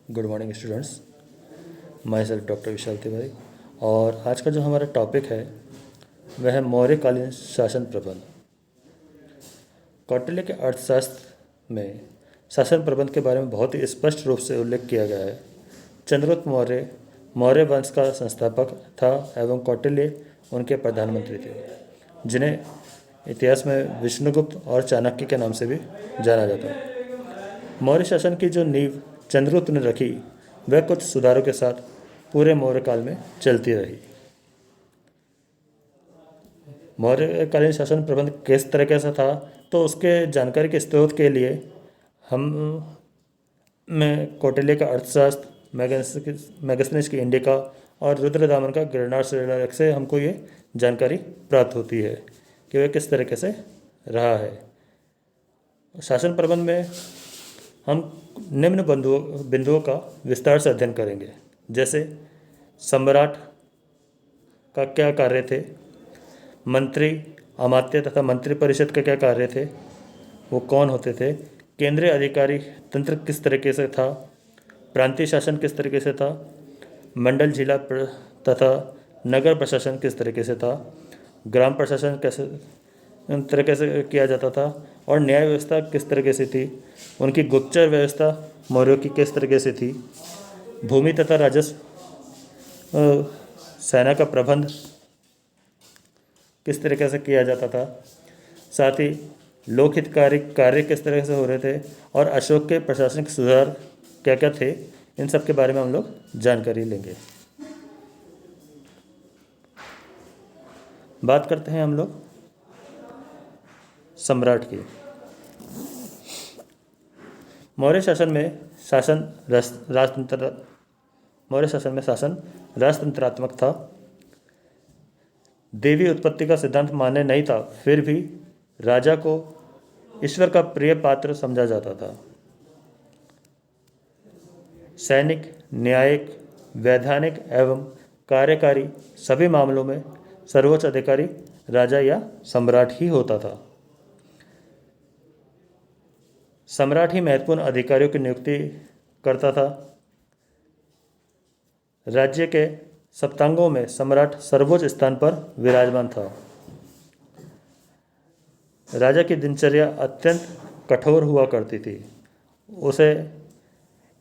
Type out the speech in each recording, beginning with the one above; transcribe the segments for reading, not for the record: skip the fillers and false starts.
Good morning students. Myself doctor Vishal Tiwari. और आज का जो हमारा टॉपिक है वह है मौर्यकालीन शासन प्रबंध। कौटिल्य के अर्थशास्त्र में शासन प्रबंध के बारे में बहुत ही स्पष्ट रूप से उल्लेख किया गया है। चंद्रगुप्त मौर्य मौर्य वंश का संस्थापक था एवं कौटिल्य उनके प्रधानमंत्री थे, जिन्हें इतिहास में विष्णुगुप्त और चाणक्य के नाम से भी जाना जाता है। मौर्य शासन की जो नींव चंद्रगुप्त ने रखी वह कुछ सुधारों के साथ पूरे मौर्य काल में चलती रही। मौर्यकालीन शासन प्रबंध किस तरीके से था, तो उसके जानकारी के स्रोत के लिए हम में कौटिल्य का अर्थशास्त्र, मैगस्थनीज की इंडिका और रुद्रदामन का गिरनार शिलालेख से हमको ये जानकारी प्राप्त होती है कि वह किस तरीके से रहा है। शासन प्रबंध में हम निम्न बिंदुओं का विस्तार से अध्ययन करेंगे, जैसे सम्राट का क्या कार्य थे, मंत्री, अमात्य तथा मंत्री परिषद का क्या कार्य थे, वो कौन होते थे, केंद्रीय अधिकारी तंत्र किस तरीके से था, प्रांतीय शासन किस तरीके से था, मंडल, जिला तथा नगर प्रशासन किस तरीके से था, ग्राम प्रशासन कैसे तरीके से किया जाता था और न्याय व्यवस्था किस तरीके से थी, उनकी गुप्तचर व्यवस्था मौर्यों की किस तरीके से थी, भूमि तथा राजस्व सेना का प्रबंध किस तरीके से किया जाता था, साथ ही लोकहितकारी कार्य किस तरह से हो रहे थे और अशोक के प्रशासनिक सुधार क्या क्या थे, इन सब के बारे में हम लोग जानकारी लेंगे। बात करते हैं हम लोग सम्राट की। मौर्य शासन में शासन राजतंत्रात्मक था। देवी उत्पत्ति का सिद्धांत मान्य नहीं था, फिर भी राजा को ईश्वर का प्रिय पात्र समझा जाता था। सैनिक, न्यायिक, वैधानिक एवं कार्यकारी सभी मामलों में सर्वोच्च अधिकारी राजा या सम्राट ही होता था। सम्राट ही महत्वपूर्ण अधिकारियों की नियुक्ति करता था। राज्य के सप्तांगों में सम्राट सर्वोच्च स्थान पर विराजमान था। राजा की दिनचर्या अत्यंत कठोर हुआ करती थी। उसे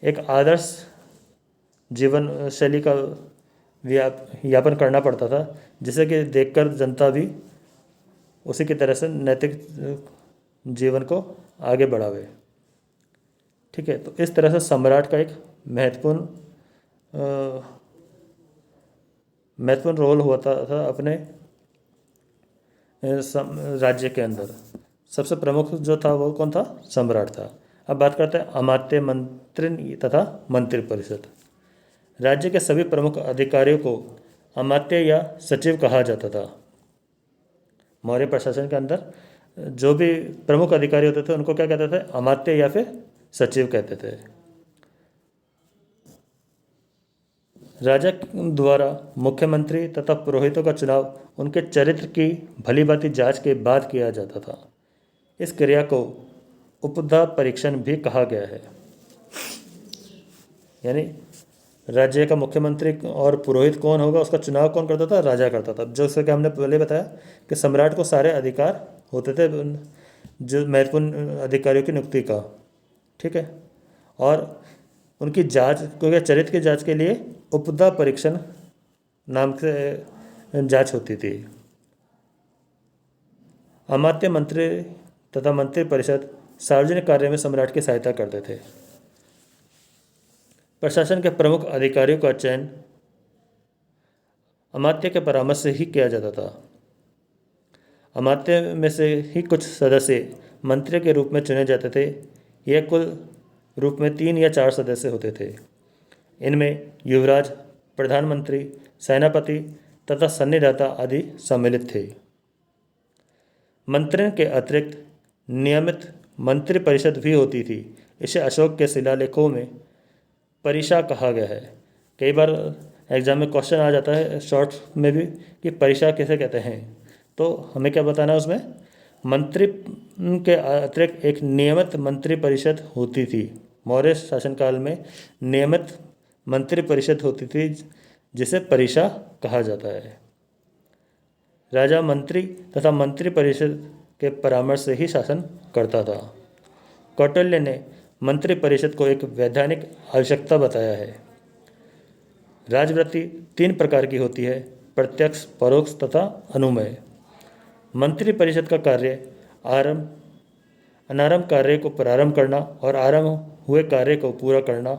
एक आदर्श जीवन शैली का यापन करना पड़ता था, जिसे कि देखकर जनता भी उसी की तरह से नैतिक जीवन को आगे बढ़ावे। ठीक है, तो इस तरह से सम्राट का एक महत्वपूर्ण रोल होता था अपने राज्य के अंदर। सबसे प्रमुख जो था वो कौन था? सम्राट था। अब बात करते हैं अमात्य, मंत्री तथा मंत्री परिषद। राज्य के सभी प्रमुख अधिकारियों को अमात्य या सचिव कहा जाता था। मौर्य प्रशासन के अंदर जो भी प्रमुख अधिकारी होते थे उनको क्या कहते थे? अमात्य या फिर सचिव कहते थे। राजा द्वारा मुख्यमंत्री तथा पुरोहितों का चुनाव उनके चरित्र की भलीभांति जांच के बाद किया जाता था। इस क्रिया को उपधा परीक्षण भी कहा गया है। यानी राज्य का मुख्यमंत्री और पुरोहित कौन होगा, उसका चुनाव कौन करता था? राजा करता था। जैसे कि हमने पहले बताया कि सम्राट को सारे अधिकार होते थे जो महत्वपूर्ण अधिकारियों की नियुक्ति का। ठीक है, और उनकी जांच, क्योंकि चरित्र की जांच के लिए उपधा परीक्षण नाम से जांच होती थी। अमात्य, मंत्री तथा मंत्री परिषद सार्वजनिक कार्य में सम्राट की सहायता करते थे। प्रशासन के प्रमुख अधिकारियों का चयन अमात्य के परामर्श से ही किया जाता था। अमात्य में से ही कुछ सदस्य मंत्री के रूप में चुने जाते थे। यह कुल रूप में 3 या 4 सदस्य होते थे। इनमें युवराज, प्रधानमंत्री, सेनापति तथा सन्निधाता आदि सम्मिलित थे। मंत्रियों के अतिरिक्त नियमित मंत्री परिषद भी होती थी। इसे अशोक के शिलालेखों में परिषा कहा गया है। कई बार एग्जाम में क्वेश्चन आ जाता है शॉर्ट में भी कि परिषा किसे कहते हैं, तो हमें क्या बताना है उसमें? मंत्री के अतिरिक्त एक नियमित मंत्री परिषद होती थी। मौर्य शासनकाल में नियमित मंत्री परिषद होती थी जिसे परिषा कहा जाता है। राजा मंत्री तथा मंत्री परिषद के परामर्श से ही शासन करता था। कौटिल्य ने मंत्री परिषद को एक वैधानिक आवश्यकता बताया है। राजवृत्ति 3 प्रकार की होती है, प्रत्यक्ष, परोक्ष तथा अनुमेय। मंत्री परिषद का कार्य अनारंभ कार्य को प्रारंभ करना और आरंभ हुए कार्य को पूरा करना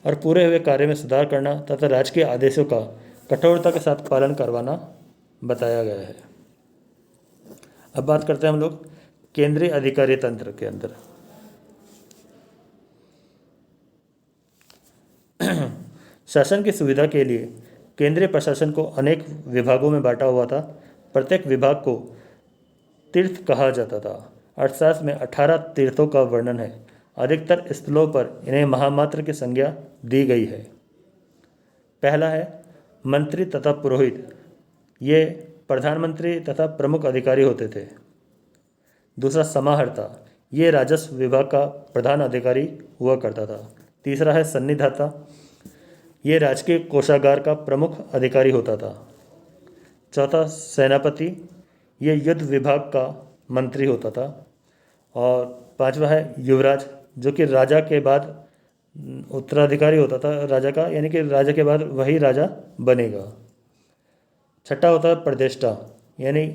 और पूरे हुए कार्य में सुधार करना तथा राजकीय आदेशों का कठोरता के साथ पालन करवाना बताया गया है। अब बात करते हैं हम लोग केंद्रीय अधिकारी तंत्र के अंदर। शासन की सुविधा के लिए केंद्रीय प्रशासन को अनेक विभागों में बांटा हुआ था। प्रत्येक विभाग को तीर्थ कहा जाता था। अर्थशास्त्र में 18 तीर्थों का वर्णन है। अधिकतर स्थलों पर इन्हें महामात्र की संज्ञा दी गई है। पहला है मंत्री तथा पुरोहित। ये प्रधानमंत्री तथा प्रमुख अधिकारी होते थे। दूसरा समाहर्ता, ये राजस्व विभाग का प्रधान अधिकारी हुआ करता था। तीसरा है सन्निधाता, ये राजकीय कोषागार का प्रमुख अधिकारी होता था। चौथा सेनापति, ये युद्ध विभाग का मंत्री होता था। और पांचवा है युवराज, जो कि राजा के बाद उत्तराधिकारी होता था राजा का, यानी कि राजा के बाद वही राजा बनेगा। छठा होता है प्रदेष्टा, यानी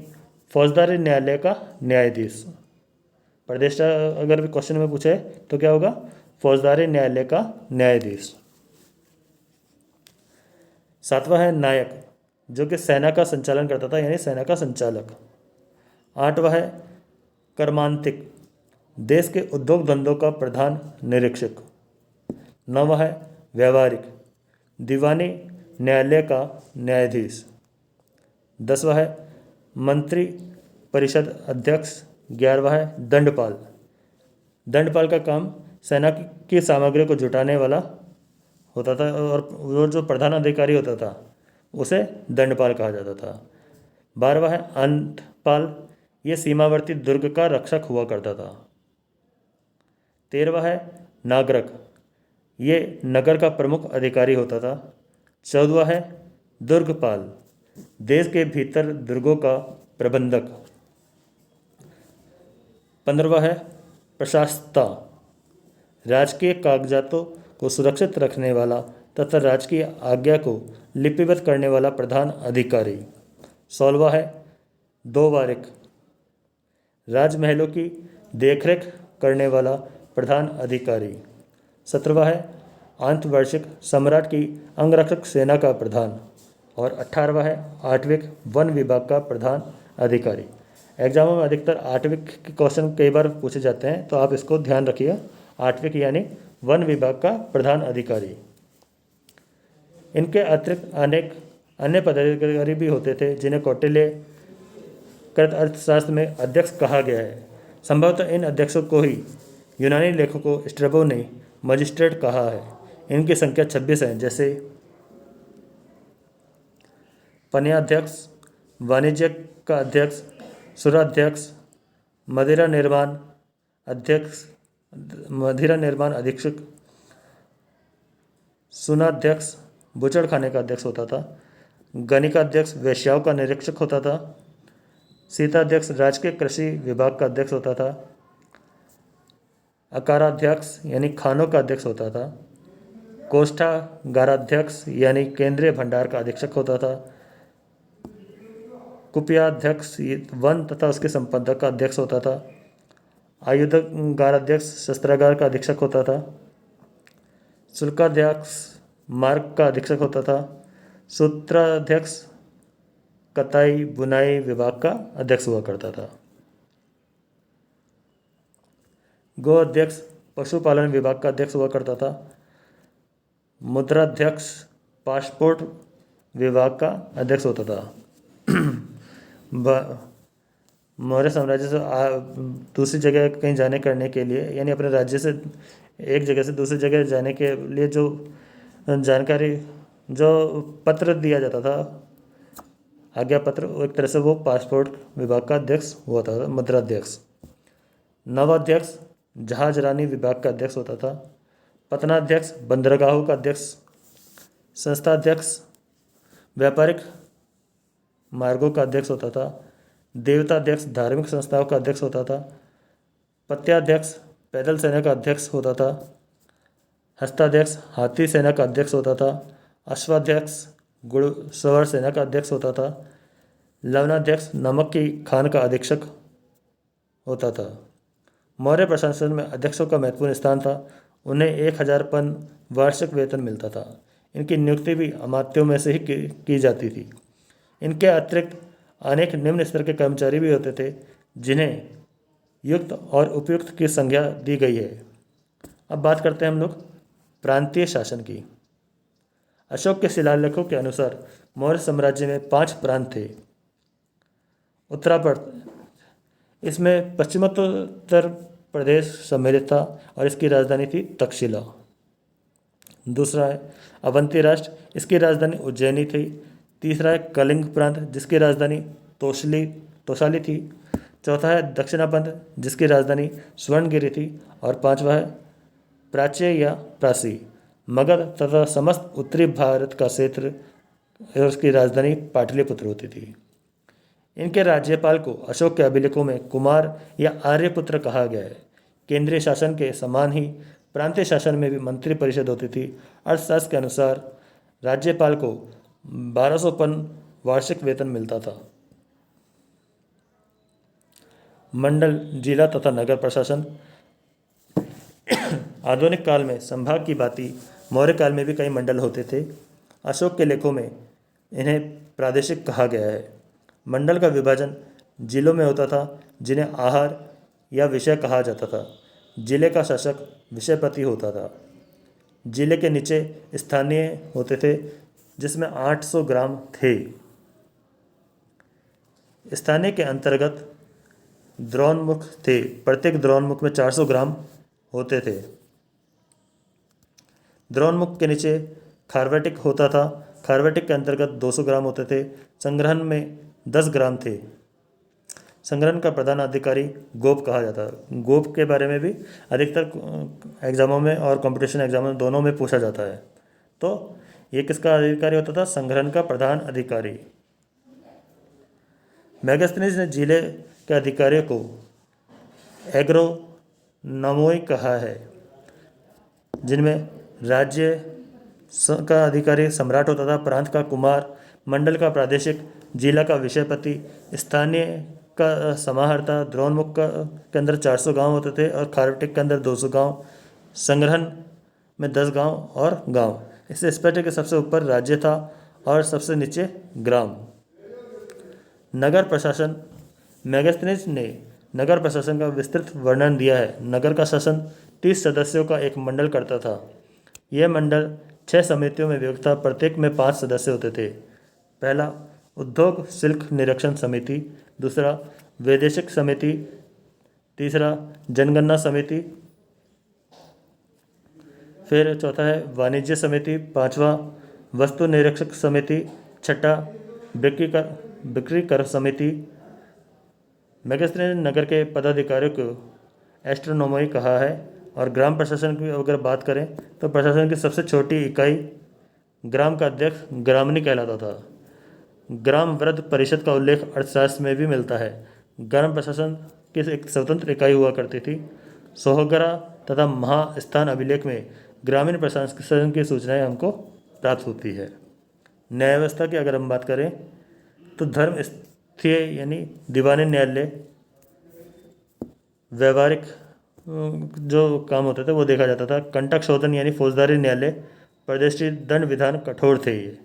फौजदारी न्यायालय का न्यायाधीश। प्रदेष्टा अगर क्वेश्चन में पूछे तो क्या होगा, फौजदारी न्यायालय का न्यायाधीश। सातवां है नायक, जो कि सेना का संचालन करता था, यानी सेना का संचालक। आठवां है कर्मांतिक, देश के उद्योग धंधों का प्रधान निरीक्षक। नौवां है व्यवहारिक, दीवानी न्यायालय का न्यायाधीश। 10वां है मंत्री परिषद अध्यक्ष। 11वां है दंडपाल। दंडपाल का काम सेना की सामग्री को जुटाने वाला होता था और वो जो प्रधान अधिकारी होता था उसे दंडपाल कहा जाता था। 12वां है अंतपाल, ये सीमावर्ती दुर्ग का रक्षक हुआ करता था। 13वां है नागरक, ये नगर का प्रमुख अधिकारी होता था। 14वां है दुर्गपाल, देश के भीतर दुर्गों का प्रबंधक। 15वां है प्रशासता, राजकीय कागजातों को सुरक्षित रखने वाला तथा राजकीय आज्ञा को लिपिबद्ध करने वाला प्रधान अधिकारी। 16वां है दोवारिक, राजमहलों की देखरेख करने वाला प्रधान अधिकारी। 17वां है आंतवार्षिक, सम्राट की अंगरक्षक सेना का प्रधान। और 18वां है आठविक, वन विभाग का प्रधान अधिकारी। एग्जामों में अधिकतर आठविक के क्वेश्चन कई बार पूछे जाते हैं, तो आप इसको ध्यान रखिए। आठविक यानी वन विभाग का प्रधान अधिकारी। इनके अतिरिक्त अनेक अन्य पदाधिकारी भी होते थे जिन्हें कौटिल्य कृत अर्थशास्त्र में अध्यक्ष कहा गया है। संभवतः इन अध्यक्षों को ही यूनानी लेखकों स्ट्रैबो ने मजिस्ट्रेट कहा है। इनकी संख्या 26 है, जैसे पन्याध्यक्ष, वाणिज्य का अध्यक्ष, सुराध्यक्ष, मदिरा निर्माण अधीक्षक, सुनाध्यक्ष बुचड़खाने का अध्यक्ष होता था। गणिकाध्यक्ष वेश्याओं का निरीक्षक होता था। सीताध्यक्ष राजकीय कृषि विभाग का अध्यक्ष होता था। अकाराध्यक्ष यानी खानों का अध्यक्ष होता था। कोष्ठागाराध्यक्ष यानी केंद्रीय भंडार का अधीक्षक होता था। कुप्याध्यक्ष वन तथा उसके संपादक का अध्यक्ष होता था। आयुधगाराध्यक्ष शस्त्रागार का अधीक्षक होता था। शुल्काध्यक्ष मार्ग का अधीक्षक होता था। सूत्राध्यक्ष कताई बुनाई विभाग का अध्यक्ष हुआ करता था। गो अध्यक्ष पशुपालन विभाग का अध्यक्ष हुआ करता था। मुद्राध्यक्ष पासपोर्ट विभाग का अध्यक्ष होता था। मौर्य साम्राज्य से दूसरी जगह कहीं जाने करने के लिए, यानी अपने राज्य से एक जगह से दूसरी जगह जाने के लिए जो जानकारी, जो पत्र दिया जाता था, आज्ञा पत्र, एक तरह से वो पासपोर्ट विभाग का अध्यक्ष हुआ था, मुद्राध्यक्ष। नवाध्यक्ष जहाजरानी विभाग का अध्यक्ष होता था। पत्तनाध्यक्ष बंदरगाहों का अध्यक्ष, संस्थाध्यक्ष व्यापारिक मार्गों का अध्यक्ष होता था, देवताध्यक्ष धार्मिक संस्थाओं का अध्यक्ष होता था, पत्याध्यक्ष पैदल सेना का अध्यक्ष होता था, हस्ताध्यक्ष हाथी सेना का अध्यक्ष होता था, अश्वाध्यक्ष घुड़सवार सेना का अध्यक्ष होता था, लवणाध्यक्ष नमक की खान का अधीक्षक होता था। मौर्य प्रशासन में अध्यक्षों का महत्वपूर्ण स्थान था। उन्हें 1000 पन वार्षिक वेतन मिलता था। इनकी नियुक्ति भी अमात्यों में से ही की जाती थी। इनके अतिरिक्त अनेक निम्न स्तर के कर्मचारी भी होते थे जिन्हें युक्त और उपयुक्त की संज्ञा दी गई है। अब बात करते हैं हम लोग प्रांतीय शासन की। अशोक के शिलालेखों के अनुसार मौर्य साम्राज्य में 5 प्रांत थे। इसमें पश्चिमोत्तर प्रदेश सम्मिलित था और इसकी राजधानी थी तक्षशिला। दूसरा है अवंती राष्ट्र, इसकी राजधानी उज्जैनी थी। तीसरा है कलिंग प्रांत, जिसकी राजधानी तोशाली थी। चौथा है दक्षिणापंथ, जिसकी राजधानी स्वर्णगिरी थी। और पांचवा है प्राच्य या प्रासी, मगध तथा समस्त उत्तरी भारत का क्षेत्र, उसकी राजधानी पाटलिपुत्र होती थी। इनके राज्यपाल को अशोक के अभिलेखों में कुमार या आर्यपुत्र कहा गया है। केंद्रीय शासन के समान ही प्रांतीय शासन में भी मंत्री परिषद होती थी। अर्थशास्त्र के अनुसार राज्यपाल को 1200 पन वार्षिक वेतन मिलता था। मंडल, जिला तथा नगर प्रशासन। आधुनिक काल में संभाग की भांति मौर्य काल में भी कई मंडल होते थे। अशोक के लेखों में इन्हें प्रादेशिक कहा गया है। मंडल का विभाजन जिलों में होता था जिन्हें आहार या विषय कहा जाता था। जिले का शासक विषयपति होता था। जिले के नीचे स्थानीय होते थे जिसमें 800 ग्राम थे। स्थानीय के अंतर्गत द्रोणमुख थे। प्रत्येक द्रोणमुख में 400 ग्राम होते थे। द्रोणमुख के नीचे खारवटिक होता था। खारवटिक के अंतर्गत 200 ग्राम होते थे। संग्रहण में 10 ग्राम थे। संग्रहण का प्रधान अधिकारी गोप कहा जाता है। गोप के बारे में भी अधिकतर एग्जामों में और कंपटीशन एग्जामों में दोनों में पूछा जाता है। तो ये किसका अधिकारी होता था? संग्रहण का प्रधान अधिकारी। मेगास्थनीज ने जिले के अधिकारियों को एग्रोनोमोई कहा है, जिनमें राज्य का अधिकारी सम्राट होता था, प्रांत का कुमार, मंडल का प्रादेशिक, जिला का विषयपति, स्थानीय का समाहर्ता, द्रोणमुख के अंदर 400 गांव होते थे और खारवटिक के अंदर 200 गांव, संग्रहण में 10 गांव और गांव। इससे स्पष्ट है कि सबसे ऊपर राज्य था और सबसे नीचे ग्राम। नगर प्रशासन। मेगास्थनीज ने नगर प्रशासन का विस्तृत वर्णन दिया है। नगर का शासन 30 सदस्यों का एक मंडल करता था। यह मंडल 6 समितियों में विभक्त था। प्रत्येक में 5 सदस्य होते थे। पहला उद्योग शुल्क निरीक्षण समिति, दूसरा वैदेशिक समिति, तीसरा जनगणना समिति, फिर चौथा है वाणिज्य समिति, पांचवा वस्तु निरीक्षक समिति, छठा बिक्री कर समिति। मेगास्थनीज ने नगर के पदाधिकारियों को एस्ट्रोनोमोई कहा है। और ग्राम प्रशासन की अगर बात करें तो प्रशासन की सबसे छोटी इकाई ग्राम का अध्यक्ष ग्रामनी कहलाता था। ग्राम वृद्ध परिषद का उल्लेख अर्थशास्त्र में भी मिलता है। ग्राम प्रशासन की एक स्वतंत्र इकाई हुआ करती थी। सोहगरा तथा महास्थान अभिलेख में ग्रामीण प्रशासन की सूचनाएं हमको प्राप्त होती है। न्याय व्यवस्था की अगर हम बात करें तो धर्म स्थीय यानी दीवानी न्यायालय, व्यवहारिक जो काम होते थे वो देखा जाता था। कंटक शोधन यानी फौजदारी न्यायालय, प्रदेशी दंड विधान कठोर थे। ये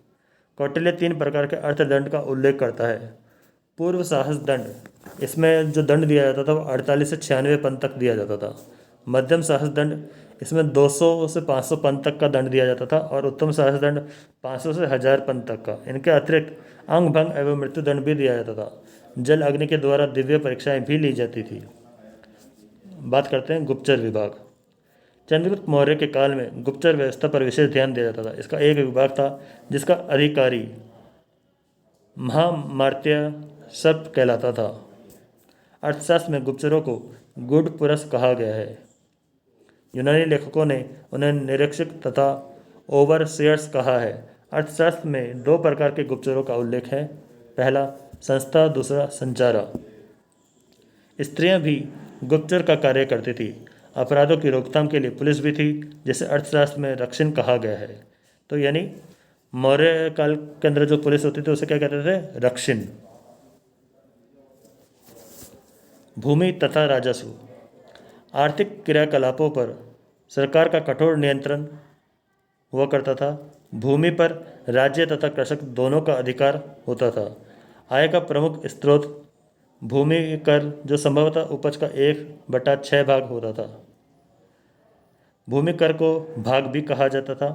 कौटिल्य 3 प्रकार के अर्थदंड का उल्लेख करता है। पूर्व साहस दंड, इसमें जो दंड दिया जाता था वो 48 से 96 पन तक दिया जाता था। मध्यम साहस दंड, इसमें 200 से 500 पन तक का दंड दिया जाता था। और उत्तम साहस दंड 500 से 1000 पन तक का। इनके अतिरिक्त अंग भंग एवं मृत्यु दंड भी दिया जाता था। जल अग्नि के द्वारा दिव्य परीक्षाएं भी ली जाती थी। बात करते हैं गुप्तचर विभाग। चंद्रगुप्त मौर्य के काल में गुप्तचर व्यवस्था पर विशेष ध्यान दिया जाता था। इसका एक विभाग था जिसका अधिकारी महामार्त्य सर्प कहलाता था। अर्थशास्त्र में गुप्तचरों को गुड पुरस कहा गया है। यूनानी लेखकों ने उन्हें निरीक्षक तथा ओवरसियर्स कहा है। अर्थशास्त्र में दो प्रकार के गुप्तचरों का उल्लेख है, पहला संस्था, दूसरा संचारा। स्त्रियां भी गुप्तचर का कार्य करती थी। अपराधों की रोकथाम के लिए पुलिस भी थी, जिसे अर्थशास्त्र में रक्षण कहा गया है। तो यानी मौर्य काल के अंदर जो पुलिस होती थी उसे क्या कहते थे? रक्षिण। भूमि तथा राजस्व। आर्थिक क्रियाकलापों पर सरकार का कठोर नियंत्रण हुआ करता था। भूमि पर राज्य तथा कृषक दोनों का अधिकार होता था। आय का प्रमुख स्रोत भूमि कर, जो संभवतः उपज का 1/6 भाग होता था। भूमि कर को भाग भी कहा जाता था।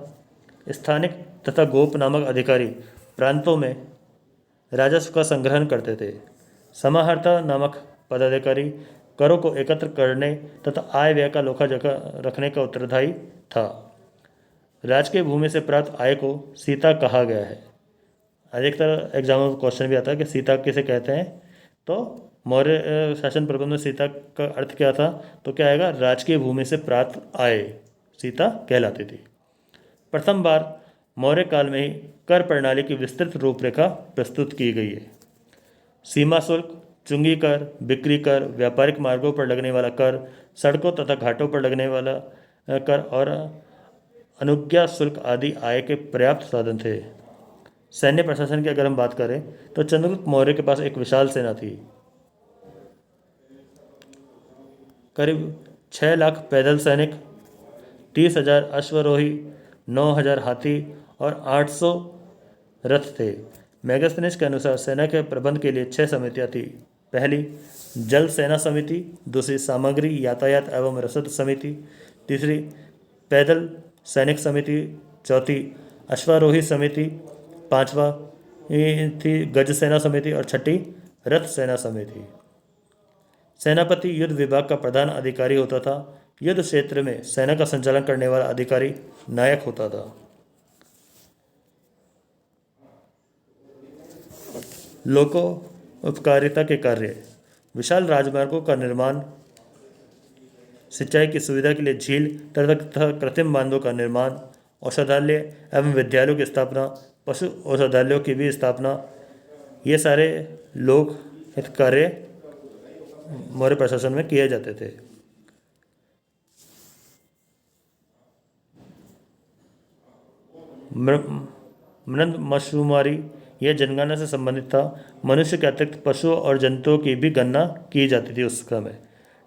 स्थानिक तथा गोप नामक अधिकारी प्रांतों में राजस्व का संग्रहण करते थे। समाहर्ता नामक पदाधिकारी करों को एकत्र करने तथा आय व्यय का लेखा जोखा रखने का उत्तरदायी था। राजकीय भूमि से प्राप्त आय को सीता कहा गया है। अधिकतर एग्जाम में क्वेश्चन भी आता है कि सीता किसे कहते हैं। तो मौर्य शासन प्रबंध में सीता का अर्थ क्या था? तो क्या आएगा? राजकीय भूमि से प्राप्त आय सीता कहलाती थी। प्रथम बार मौर्य काल में ही कर प्रणाली की विस्तृत रूपरेखा प्रस्तुत की गई है। सीमा शुल्क, चुंगी कर, बिक्री कर, व्यापारिक मार्गों पर लगने वाला कर, सड़कों तथा घाटों पर लगने वाला कर और अनुज्ञा शुल्क आदि आय के पर्याप्त साधन थे। सैन्य प्रशासन की अगर हम बात करें तो चंद्रगुप्त मौर्य के पास एक विशाल सेना थी। करीब 6 लाख पैदल सैनिक, 30,000 अश्वरोही, 9,000 हाथी और 800 रथ थे। मेगास्थनीज के अनुसार सेना के प्रबंध के लिए 6 समितियां थी। पहली जल सेना समिति, दूसरी सामग्री यातायात एवं रसद समिति, तीसरी पैदल सैनिक समिति, चौथी अश्वारोही समिति, पांचवा थी गज सेना समिति और छठी रथ सेना समिति। सेनापति युद्ध विभाग का प्रधान अधिकारी होता था। युद्ध क्षेत्र में सेना का संचालन करने वाला अधिकारी नायक होता था। लोको उपकारिता के कार्य, विशाल राजमार्गों का निर्माण, सिंचाई की सुविधा के लिए झील तथा कृत्रिम बांधों का निर्माण, औषधालय एवं विद्यालयों की स्थापना, पशु औषधालयों की भी स्थापना, ये सारे लोक हित कार्य मौर्य प्रशासन में किए जाते थे। मृदमशुमारी यह जनगणना से संबंधित था। मनुष्य के अतिरिक्त पशुओं और जंतुओं की भी गणना की जाती थी उस समय।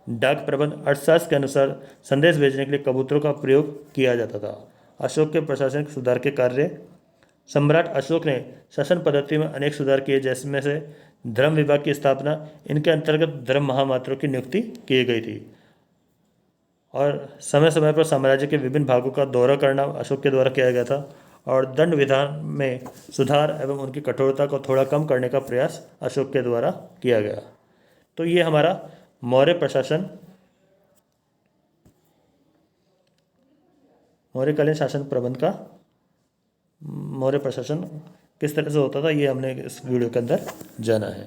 डाक प्रबंध, अर्थशास्त्र के अनुसार संदेश भेजने के लिए कबूतरों का प्रयोग किया जाता था। अशोक के प्रशासनिक सुधार के कार्य, सम्राट अशोक ने शासन पद्धति में अनेक सुधार किए, जिसमें से धर्म विभाग की स्थापना, इनके अंतर्गत धर्म महामात्रों की नियुक्ति की गई थी और समय समय पर साम्राज्य के विभिन्न भागों का दौरा करना अशोक के द्वारा किया गया था और दंड विधान में सुधार एवं उनकी कठोरता को थोड़ा कम करने का प्रयास अशोक के द्वारा किया गया। तो ये हमारा मौर्य प्रशासन, मौर्यकालीन शासन प्रबंध का मौर्य प्रशासन किस तरह से होता था, ये हमने इस वीडियो के अंदर जाना है।